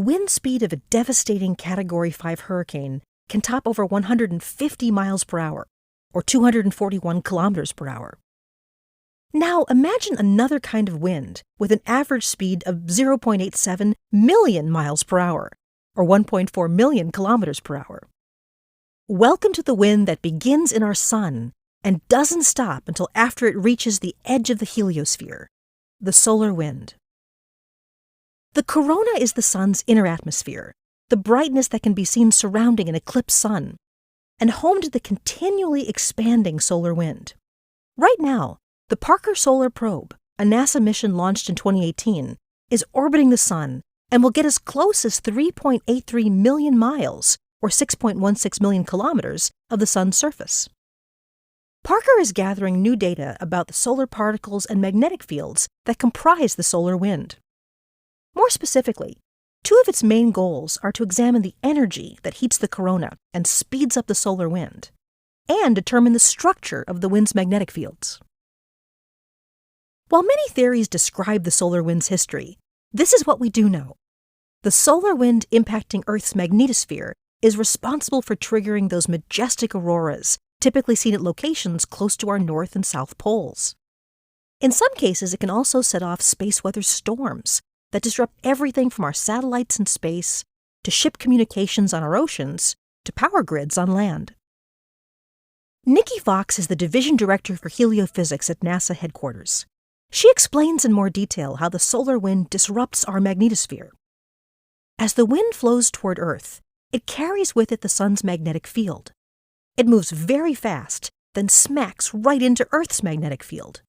wind speed of a devastating Category 5 hurricane can top over 150 miles per hour, or 241 kilometers per hour. Now imagine another kind of wind with an average speed of 0.87 million miles per hour, or 1.4 million kilometers per hour. Welcome to the wind that begins in our sun and doesn't stop until after it reaches the edge of the heliosphere, the solar wind. The corona is the sun's inner atmosphere, the brightness that can be seen surrounding an eclipsed sun, and home to the continually expanding solar wind. Right now, the Parker Solar Probe, a NASA mission launched in 2018, is orbiting the sun and will get as close as 3.83 million miles, or 6.16 million kilometers, of the sun's surface. Parker is gathering new data about the solar particles and magnetic fields that comprise the solar wind. More specifically, two of its main goals are to examine the energy that heats the corona and speeds up the solar wind, and determine the structure of the wind's magnetic fields. While many theories describe the solar wind's history, this is what we do know. The solar wind impacting Earth's magnetosphere is responsible for triggering those majestic auroras typically seen at locations close to our north and south poles. In some cases, it can also set off space weather storms that disrupt everything from our satellites in space, to ship communications on our oceans, to power grids on land. Nikki Fox is the Division Director for Heliophysics at NASA headquarters. She explains in more detail how the solar wind disrupts our magnetosphere. As the wind flows toward Earth, it carries with it the sun's magnetic field. It moves very fast, then smacks right into Earth's magnetic field.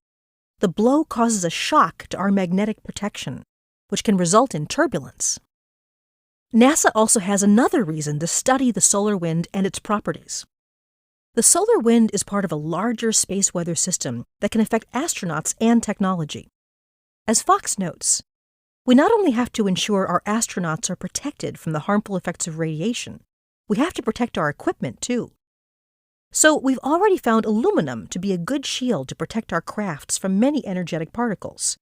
The blow causes a shock to our magnetic protection, which can result in turbulence. NASA also has another reason to study the solar wind and its properties. The solar wind is part of a larger space weather system that can affect astronauts and technology. As Fox notes, we not only have to ensure our astronauts are protected from the harmful effects of radiation, we have to protect our equipment too. So we've already found aluminum to be a good shield to protect our crafts from many energetic particles.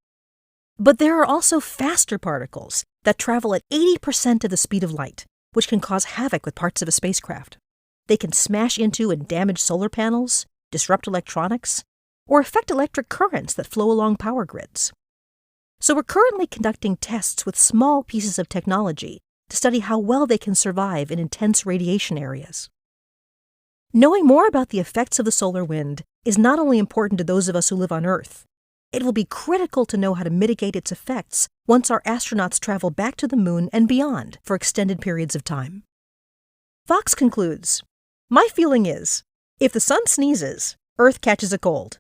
But there are also faster particles that travel at 80% of the speed of light, which can cause havoc with parts of a spacecraft. They can smash into and damage solar panels, disrupt electronics, or affect electric currents that flow along power grids. So we're currently conducting tests with small pieces of technology to study how well they can survive in intense radiation areas. Knowing more about the effects of the solar wind is not only important to those of us who live on Earth, it will be critical to know how to mitigate its effects once our astronauts travel back to the moon and beyond for extended periods of time. Fox concludes, "My feeling is, if the sun sneezes, Earth catches a cold,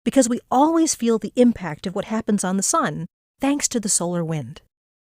because we always feel the impact of what happens on the sun thanks to the solar wind."